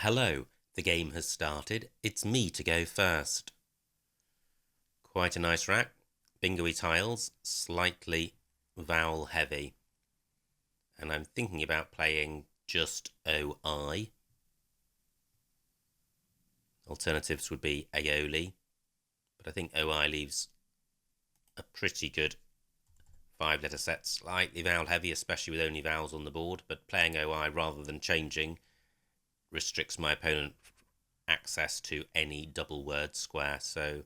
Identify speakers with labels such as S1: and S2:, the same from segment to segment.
S1: Hello, the game has started. It's me to go first. Quite a nice rack. Bingo-y tiles, slightly vowel heavy. And I'm thinking about playing just OI. Alternatives would be aioli, but I think OI leaves a pretty good 5-letter set. Slightly vowel heavy, especially with only vowels on the board, but playing OI rather than changing restricts my opponent access to any double word square, so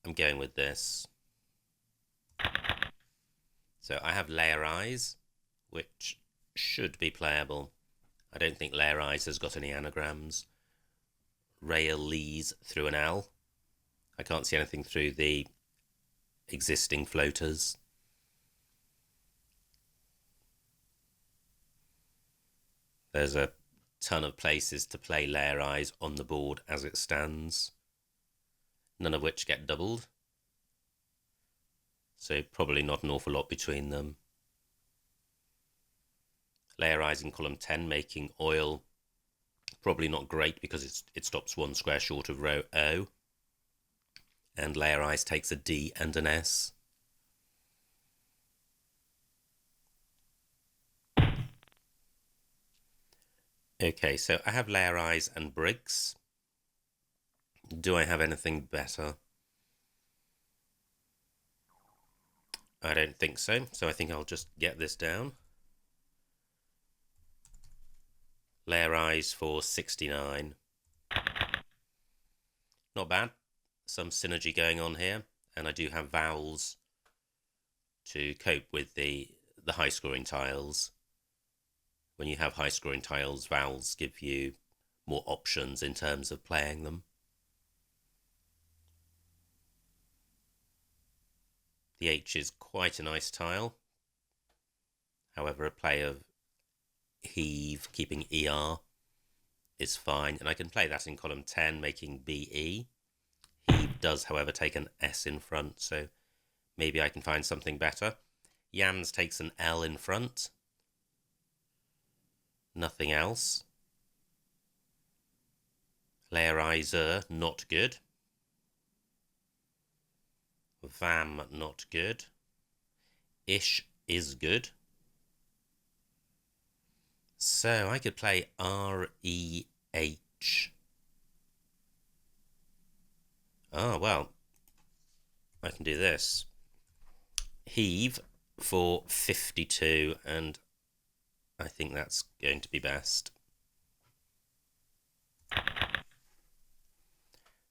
S1: I'm going with this. So I have layer eyes, which should be playable. I don't think layer eyes has got any anagrams. Rail lees through an L. I can't see anything through the existing floaters. There's a ton of places to play layer eyes on the board as it stands, none of which get doubled, so probably not an awful lot between them. Layer eyes in column 10 making oil, probably not great because it stops one square short of row O, and layer eyes takes a D and an S. Okay, so I have layer eyes and Briggs. Do I have anything better? I don't think so, so I think I'll just get this down. Layer eyes for 69. Not bad. Some synergy going on here, and I do have vowels to cope with the high scoring tiles. When you have high scoring tiles, vowels give you more options in terms of playing them. The H is quite a nice tile. However, a play of heave, keeping ER, is fine, and I can play that in column 10, making BE. Heave does, however, take an S in front, so maybe I can find something better. Yams takes an L in front. Nothing else. Layerizer, not good. Vam, not good. Ish is good. So I could play R-E-H. Oh, well, I can do this. Heave for 52, and I think that's going to be best.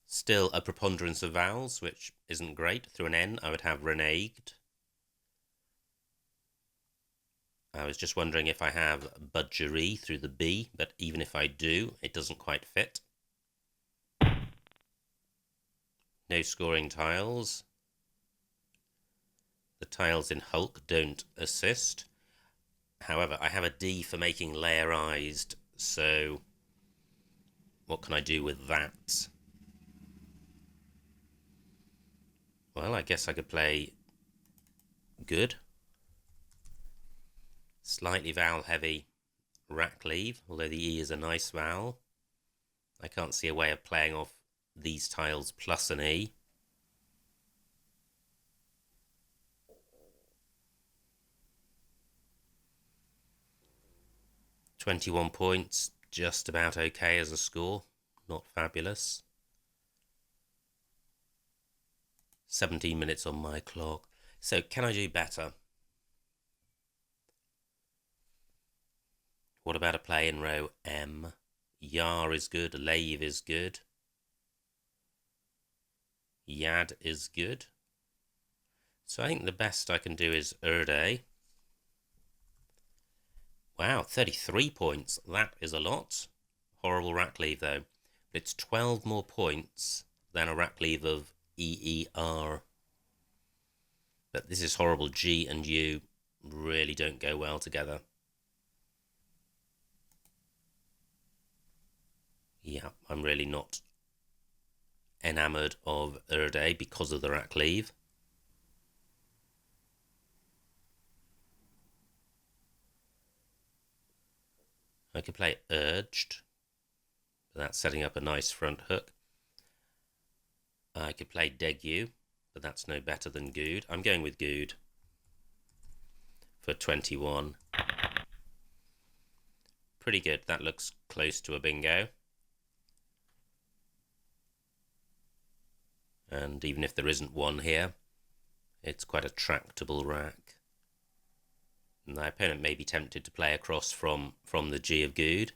S1: Still a preponderance of vowels, which isn't great. Through an N, I would have reneged. I was just wondering if I have budgery through the B, but even if I do, it doesn't quite fit. No scoring tiles. The tiles in Hulk don't assist. However, I have a D for making layerized, so what can I do with that? Well, I guess I could play good. Slightly vowel heavy rack leave, although the E is a nice vowel. I can't see a way of playing off these tiles plus an E. £21 points, just about okay as a score, not fabulous. 17 minutes on my clock. So can I do better? What about a play in row M? Yar is good, Lave is good. Yad is good. So I think the best I can do is Erde. Wow, 33 points. That is a lot. Horrible rack leave, though. But it's 12 more points than a rack leave of EER. But this is horrible. G and U really don't go well together. Yeah, I'm really not enamoured of Erde because of the rack leave. I could play Urged. But that's setting up a nice front hook. I could play Degu, but that's no better than Good. I'm going with Good for 21. Pretty good. That looks close to a bingo. And even if there isn't one here, it's quite a tractable rack. And my opponent may be tempted to play across from the G of Good.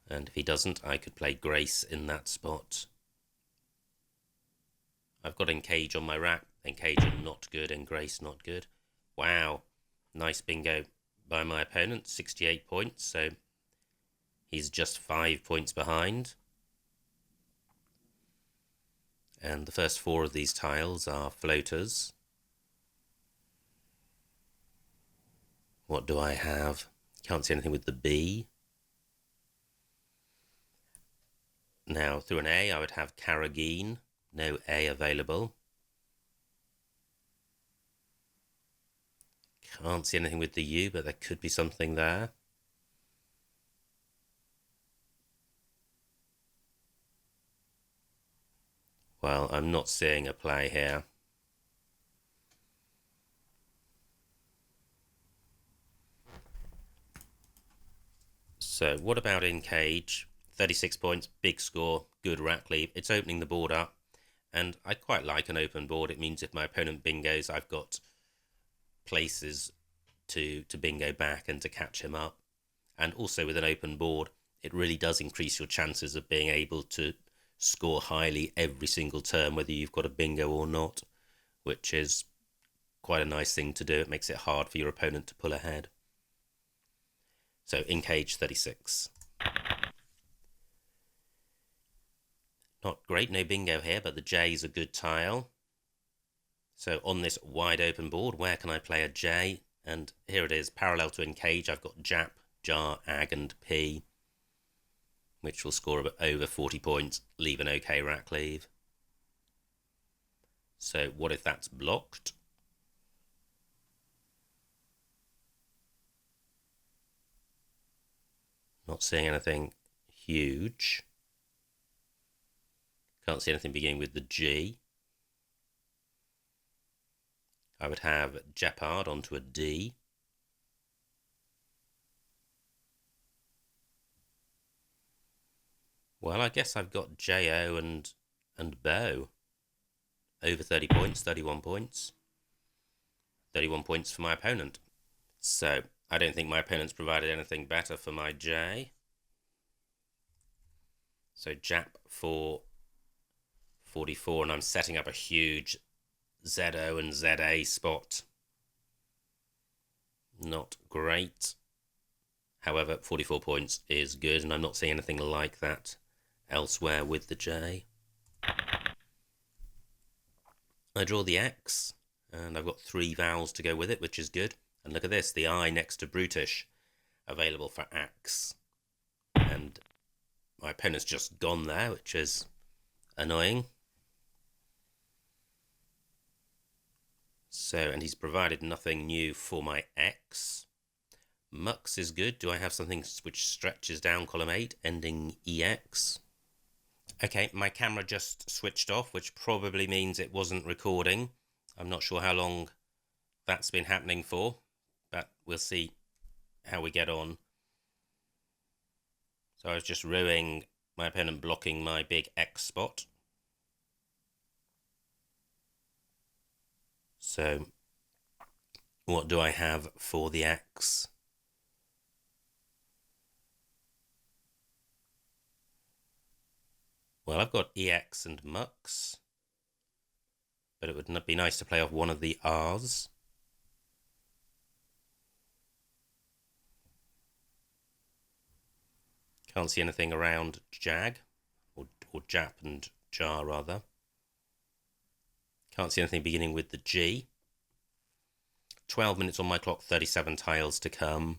S1: And if he doesn't, I could play Grace in that spot. I've got Encage on my rack. Encage not good and Grace not good. Wow. Nice bingo by my opponent. 68 points. So he's just 5 points behind. And the first 4 of these tiles are floaters. What do I have? Can't see anything with the B. Now, through an A, I would have Carrageen. No A available. Can't see anything with the U, but there could be something there. Well, I'm not seeing a play here. So, what about Encage? 36 points, big score, good rack leave. It's opening the board up, and I quite like an open board. It means if my opponent bingos, I've got places to bingo back and to catch him up. And also with an open board, it really does increase your chances of being able to score highly every single turn, whether you've got a bingo or not, which is quite a nice thing to do. It makes it hard for your opponent to pull ahead. So Encage 36. Not great, no bingo here, but the J is a good tile. So on this wide open board, where can I play a J? And here it is, parallel to Encage, I've got Jap, Jar, Ag and P, which will score over 40 points, leave an okay rack leave. So what if that's blocked? Not seeing anything huge. Can't see anything beginning with the G. I would have Jeopard onto a D. Well, I guess I've got JO and Bow. Over 30 points, 31 points. 31 points for my opponent. So, I don't think my opponent's provided anything better for my J. So, Jap for 44, and I'm setting up a huge ZO and ZA spot. Not great. However, 44 points is good, and I'm not seeing anything like that elsewhere with the J. I draw the X, and I've got 3 vowels to go with it, which is good. And look at this, the I next to brutish, available for axe. And my opponent's just gone there, which is annoying. So, and he's provided nothing new for my X. Mux is good. Do I have something which stretches down column 8, ending EX? Okay, my camera just switched off, which probably means it wasn't recording. I'm not sure how long that's been happening for, but we'll see how we get on. So I was just rowing my opponent, blocking my big X spot. So what do I have for the X? Well, I've got EX and Mux, but it would be nice to play off one of the R's. Can't see anything around Jag, or Jap and Jar rather. Can't see anything beginning with the G. 12 minutes on my clock, 37 tiles to come.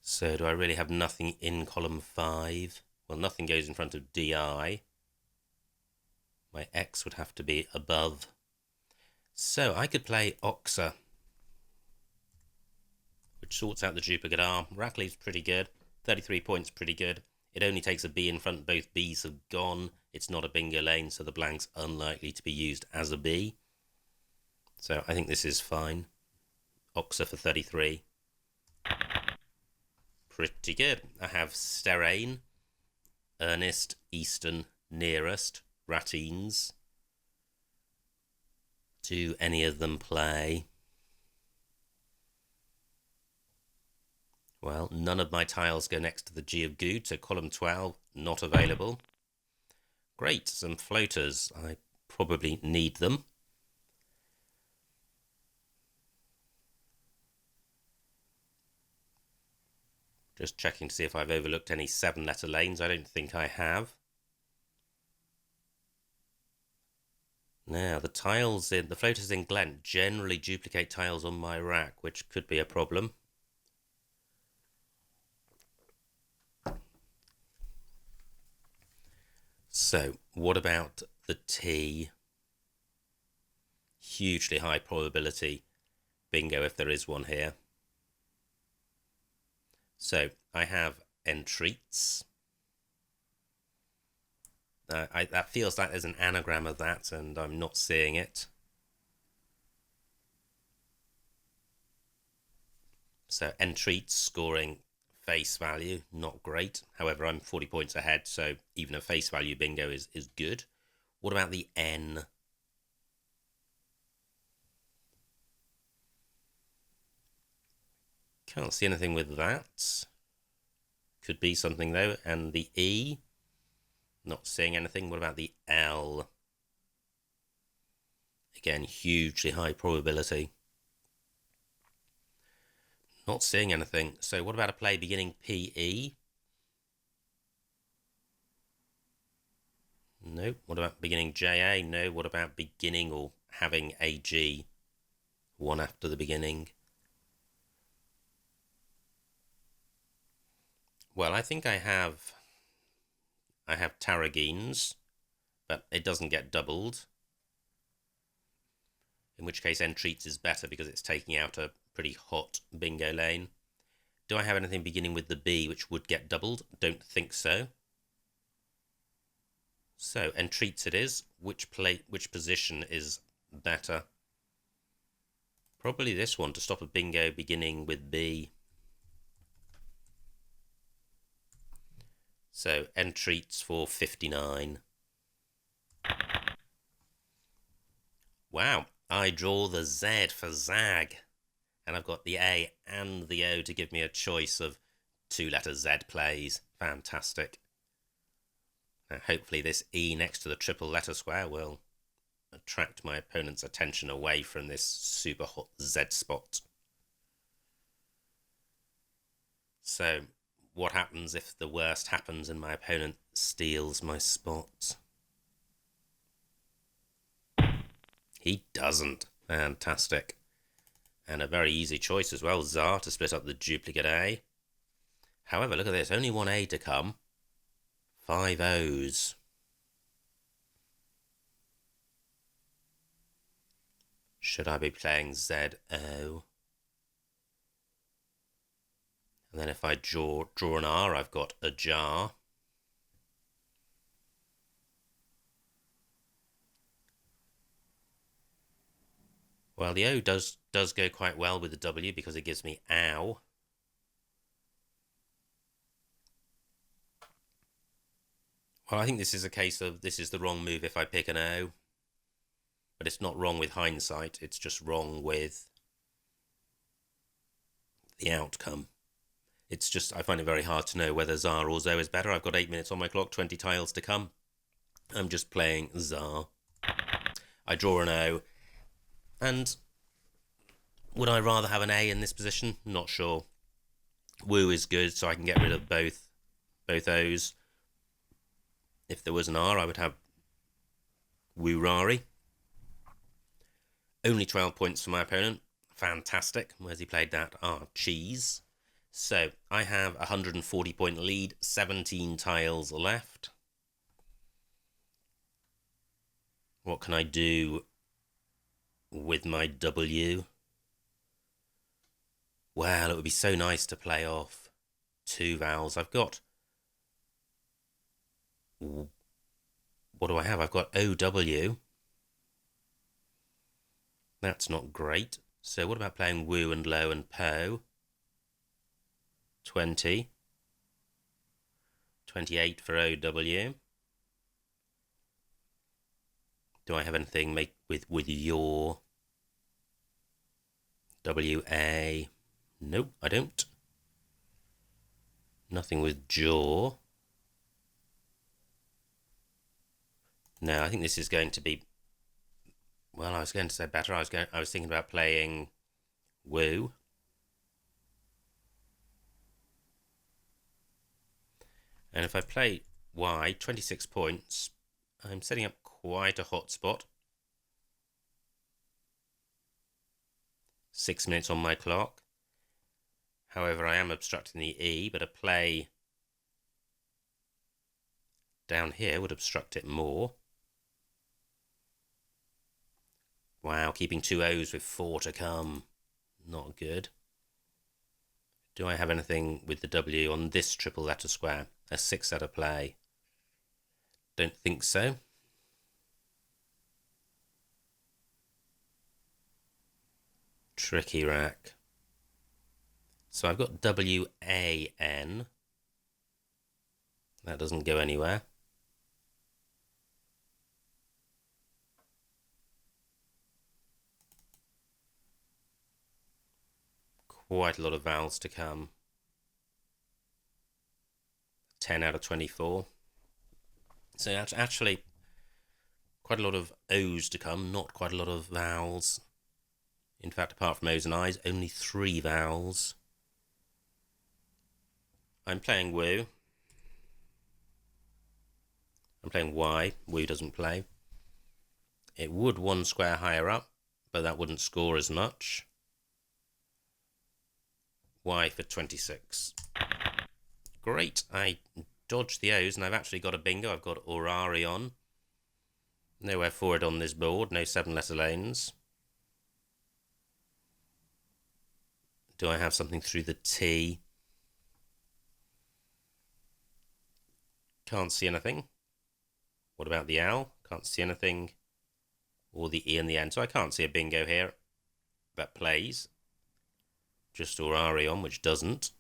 S1: So do I really have nothing in column 5? Well, nothing goes in front of DI. My X would have to be above So I could play Oxa, which sorts out the duplicate R. Rattley's pretty good. 33 points, pretty good. It only takes a B in front. Both Bs have gone. It's not a bingo lane, so the blank's unlikely to be used as a B. So I think this is fine. Oxa for 33. Pretty good. I have Sterane, Ernest, Easton, Nearest, Ratines. Do any of them play? Well, none of my tiles go next to the G of Good, so column 12, not available. Great, some floaters. I probably need them. Just checking to see if I've overlooked any 7-letter lanes. I don't think I have. Now, the floaters in Glent generally duplicate tiles on my rack, which could be a problem. So, what about the T? Hugely high probability bingo if there is one here. So, I have entreats. That feels like there's an anagram of that, and I'm not seeing it. So, entreats scoring face value, not great. However, I'm 40 points ahead, so even a face value bingo is good. What about the N? Can't see anything with that. Could be something though. And the E? Not seeing anything. What about the L? Again, hugely high probability. Not seeing anything. So what about a play beginning PE? No. What about beginning JA? No. What about beginning or having AG? One after the beginning. Well, I think I have Tarrageens, but it doesn't get doubled. In which case entreats is better because it's taking out a pretty hot bingo lane. Do I have anything beginning with the B which would get doubled? Don't think so. So entreats it is. Which position is better? Probably this one to stop a bingo beginning with B. So entreats for 59. Wow, I draw the Z for Zag. And I've got the A and the O to give me a choice of 2-letter Z plays. Fantastic. Now, hopefully this E next to the triple letter square will attract my opponent's attention away from this super hot Z spot. So, what happens if the worst happens and my opponent steals my spot? He doesn't. Fantastic. And a very easy choice as well, Tsar, to split up the duplicate A. However, look at this, only one A to come. 5 O's. Should I be playing ZO? And then if I draw an R, I've got a jar. Well, the O does go quite well with the W because it gives me ow. Well, I think this is a case of this is the wrong move if I pick an O. But it's not wrong with hindsight. It's just wrong with the outcome. It's just, I find it very hard to know whether Tsar or Zo is better. I've got 8 minutes on my clock, 20 tiles to come. I'm just playing Tsar. I draw an O. And would I rather have an A in this position? Not sure. Woo is good, so I can get rid of both O's. If there was an R, I would have Woo-Rari. Only 12 points for my opponent. Fantastic. Where's he played that? Cheese. So I have a 140-point lead, 17 tiles left. What can I do with my W. Well, it would be so nice to play off 2 vowels. I've got... What do I have? I've got OW. That's not great. So what about playing woo and low and po? 20. 28 for OW. Do I have anything with your? WA. Nope, I don't. Nothing with jaw. No, I think this is going to be... Well, I was going to say better. I was thinking about playing woo. And if I play Y, 26 points, I'm setting up quite a hot spot. 6 minutes on my clock. However, I am obstructing the E, but a play down here would obstruct it more. Wow, keeping 2 O's with 4 to come. Not good. Do I have anything with the W on this triple letter square? A 6-letter play? Don't think so. Tricky rack. So I've got WAN. That doesn't go anywhere. Quite a lot of vowels to come. 10 out of 24. So actually quite a lot of O's to come, not quite a lot of vowels. In fact, apart from O's and I's, only 3 vowels. I'm playing woo. I'm playing Y. Woo doesn't play. It would 1 square higher up, but that wouldn't score as much. Y for 26. Great. I dodged the O's and I've actually got a bingo. I've got Orari on. Nowhere for it on this board. No 7-letter lanes. Do I have something through the T? Can't see anything. What about the L? Can't see anything. Or the E and the N. So I can't see a bingo here that plays. Just Orari on, which doesn't.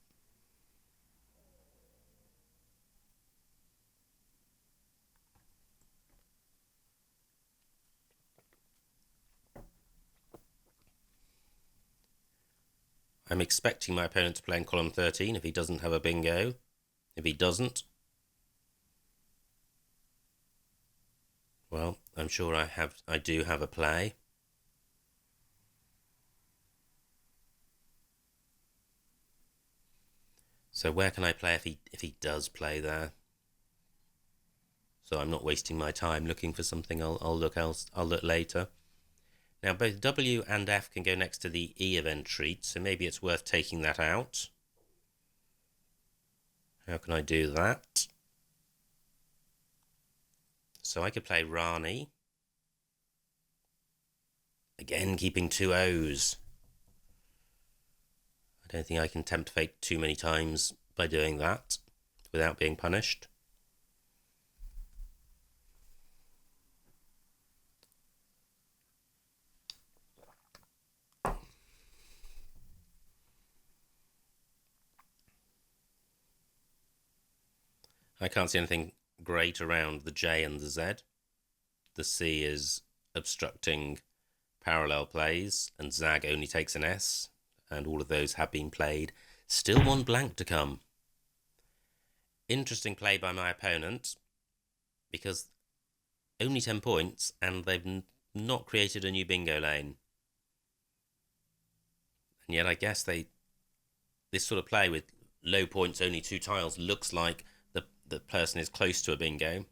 S1: I'm expecting my opponent to play in column 13 if he doesn't have a bingo. If he doesn't, well, I'm sure I do have a play. So where can I play if he does play there? So I'm not wasting my time looking for something. I'll look later. Now both W and F can go next to the E of entreat, so maybe it's worth taking that out. How can I do that? So I could play Rani. Again, keeping 2 O's. I don't think I can tempt fate too many times by doing that without being punished. I can't see anything great around the J and the Z. The C is obstructing parallel plays, and Zag only takes an S, and all of those have been played. Still 1 blank to come. Interesting play by my opponent, because only 10 points, and they've not created a new bingo lane. And yet I guess this sort of play with low points, only 2 tiles, looks like the person is close to a bingo,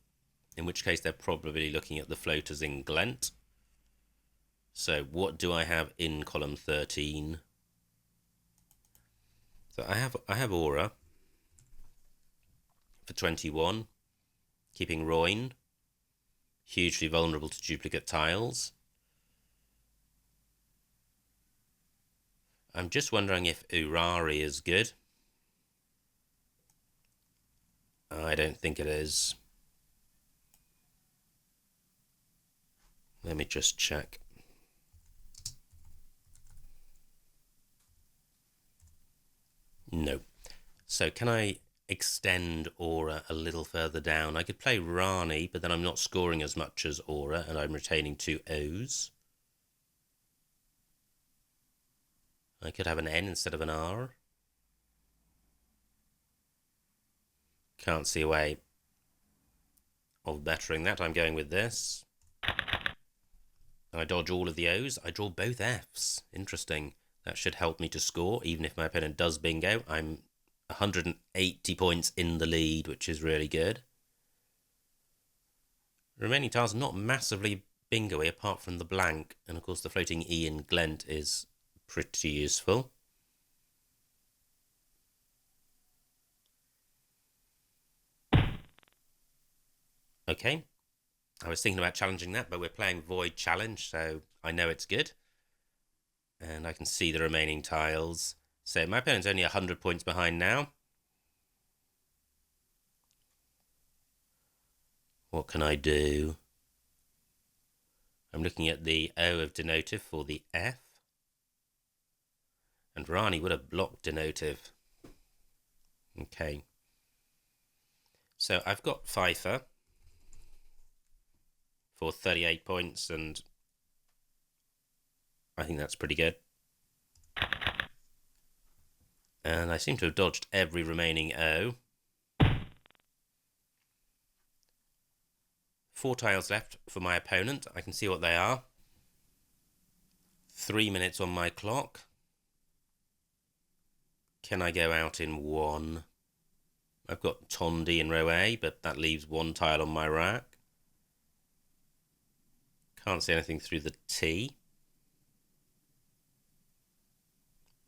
S1: in which case they're probably looking at the floaters in Glent. So what do I have in column 13? So I have Aura for 21, keeping Roin, hugely vulnerable to duplicate tiles. I'm just wondering if Urari is good. I don't think it is. Let me just check. No. So can I extend Aura a little further down? I could play Rani, but then I'm not scoring as much as Aura, and I'm retaining 2 O's. I could have an N instead of an R. Can't see a way of bettering that. I'm going with this. I dodge all of the O's. I draw both F's. Interesting. That should help me to score, even if my opponent does bingo. I'm 180 points in the lead, which is really good. Remaining tiles not massively bingo-y apart from the blank, and of course the floating E in Glent is pretty useful. Okay, I was thinking about challenging that, but we're playing Void Challenge, so I know it's good. And I can see the remaining tiles. So my opponent's only 100 points behind now. What can I do? I'm looking at the O of denotive for the F. And Rani would have blocked denotive. Okay. So I've got Pfeiffer for 38 points, and I think that's pretty good. And I seem to have dodged every remaining O. 4 tiles left for my opponent. I can see what they are. 3 minutes on my clock. Can I go out in 1? I've got Tondi in row A, but that leaves 1 tile on my rack. Can't see anything through the T.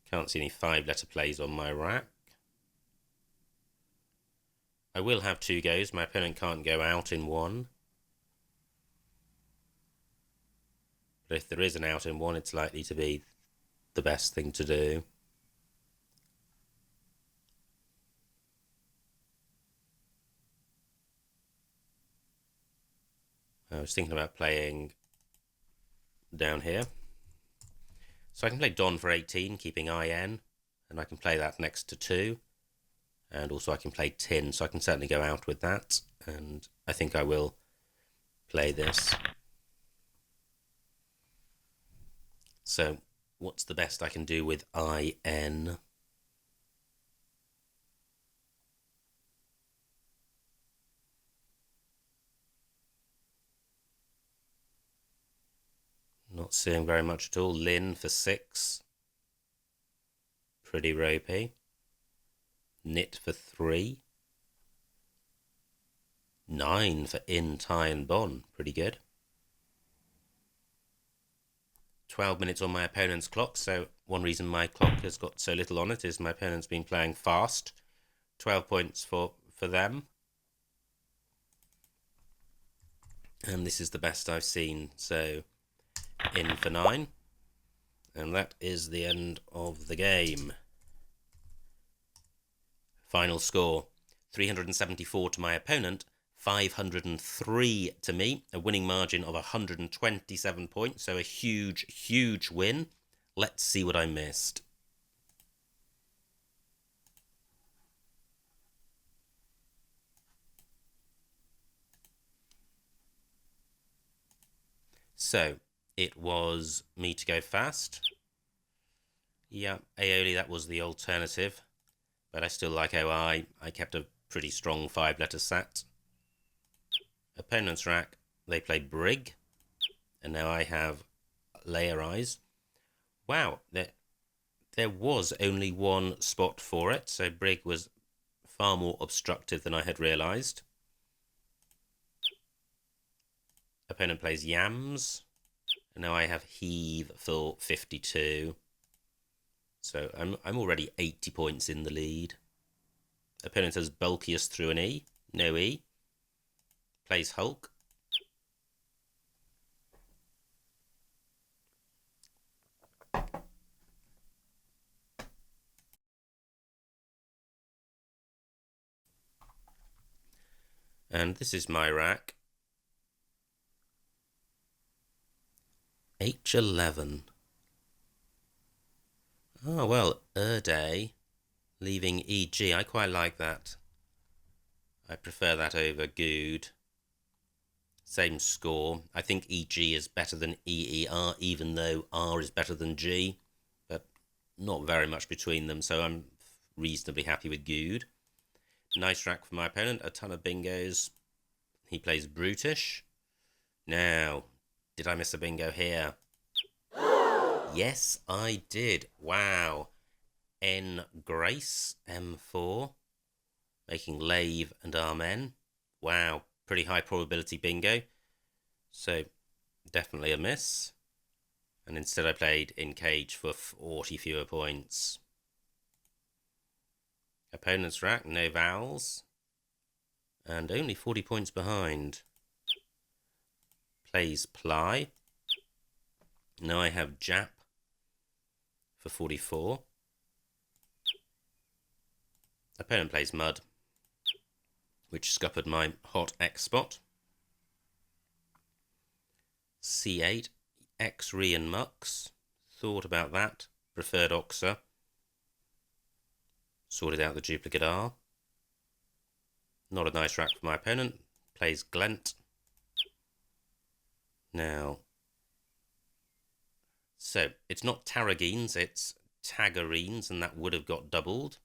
S1: Can't see any 5-letter plays on my rack. I will have 2 goes. My opponent can't go out in 1. But if there is an out in 1, it's likely to be the best thing to do. I was thinking about playing down here. So I can play Don for 18, keeping IN, and I can play that next to 2. And also I can play Tin, so I can certainly go out with that. And I think I will play this. So what's the best I can do with IN? Not seeing very much at all. Lin for 6. Pretty ropey. Knit for 3. 9 for In, Tie and Bon. Pretty good. 12 minutes on my opponent's clock, so one reason my clock has got so little on it is my opponent's been playing fast. 12 points for them. And this is the best I've seen, so In for 9. And that is the end of the game. Final score, 374 to my opponent, 503 to me, a winning margin of 127 points, so a huge, huge win. Let's see what I missed. So, it was me to go fast. Yeah, aioli, that was the alternative. But I still like OI. I kept a pretty strong 5-letter set. Opponent's rack, they played Brig. And now I have Layer Eyes. Wow, there was only one spot for it. So Brig was far more obstructive than I had realised. Opponent plays Yams. And now I have Heave for 52. So I'm already 80 points in the lead. Opponent has Bulkiest through an E. No E. Plays Hulk. And this is my rack. H11. Oh, well, day, leaving EG. I quite like that. I prefer that over good. Same score. I think EG is better than EER, even though R is better than G. But not very much between them, so I'm reasonably happy with good. Nice rack for my opponent. A ton of bingos. He plays brutish. Now, did I miss a bingo here? Yes, I did. Wow. N Grace, M4. Making Lave and Amen. Wow, pretty high probability bingo. So, definitely a miss. And instead I played in cage for 40 fewer points. Opponent's rack, no vowels. And only 40 points behind. Plays Ply. Now I have Jap for 44. Opponent plays Mud, which scuppered my hot X spot. C8, X-Re and Mux. Thought about that. Preferred Oxa. Sorted out the duplicate R. Not a nice rack for my opponent. Plays Glent. Now, so it's not Tarrageens, it's Tagarines, and that would have got doubled.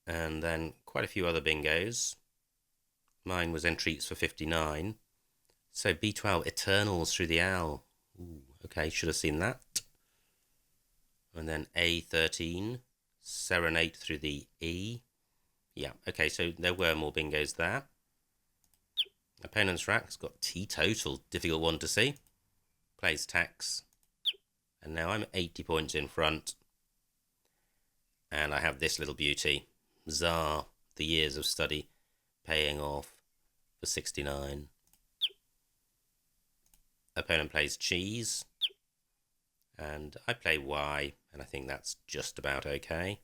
S1: And then quite a few other bingos. Mine was Entreats for 59. So B12, Eternals through the Owl. Ooh, okay, should have seen that. And then A13, Serenade through the E. Yeah, okay, so there were more bingos there. Opponent's rack's got Teetotal, difficult one to see. Plays Tax. And now I'm 80 points in front. And I have this little beauty. Tsar, the years of study, paying off for 69. Opponent plays Cheese. And I play Y, and I think that's just about okay.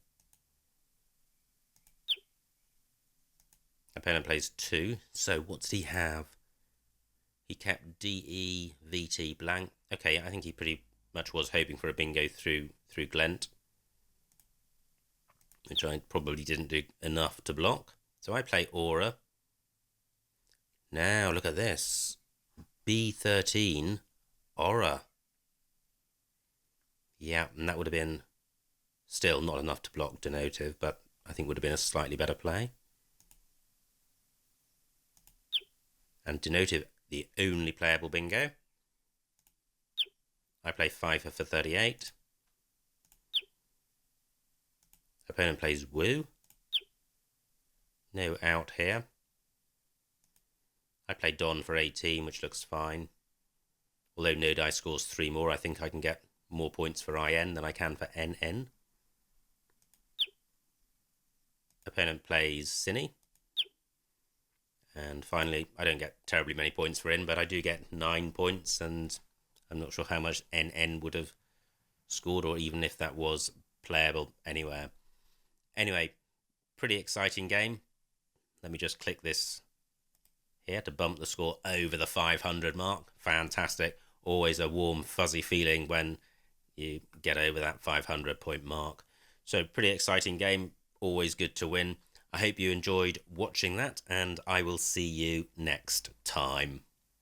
S1: Opponent plays 2, so what did he have? He kept DE, VT, blank. Okay, I think he pretty much was hoping for a bingo through Glent, which I probably didn't do enough to block. So I play Aura. Now, look at this. B13, Aura. Yeah, and that would have been still not enough to block Denotive, but I think would have been a slightly better play. And Denotive, the only playable bingo. I play Fifer for 38. Opponent plays Woo. No out here. I play Don for 18, which looks fine. Although No Die scores 3 more, I think I can get more points for IN than I can for NN. Opponent plays Cine. And finally, I don't get terribly many points for in, but I do get 9 points, and I'm not sure how much NN would have scored, or even if that was playable anywhere. Anyway, pretty exciting game. Let me just click this here to bump the score over the 500 mark. Fantastic. Always a warm, fuzzy feeling when you get over that 500 point mark. So pretty exciting game. Always good to win. I hope you enjoyed watching that, and I will see you next time.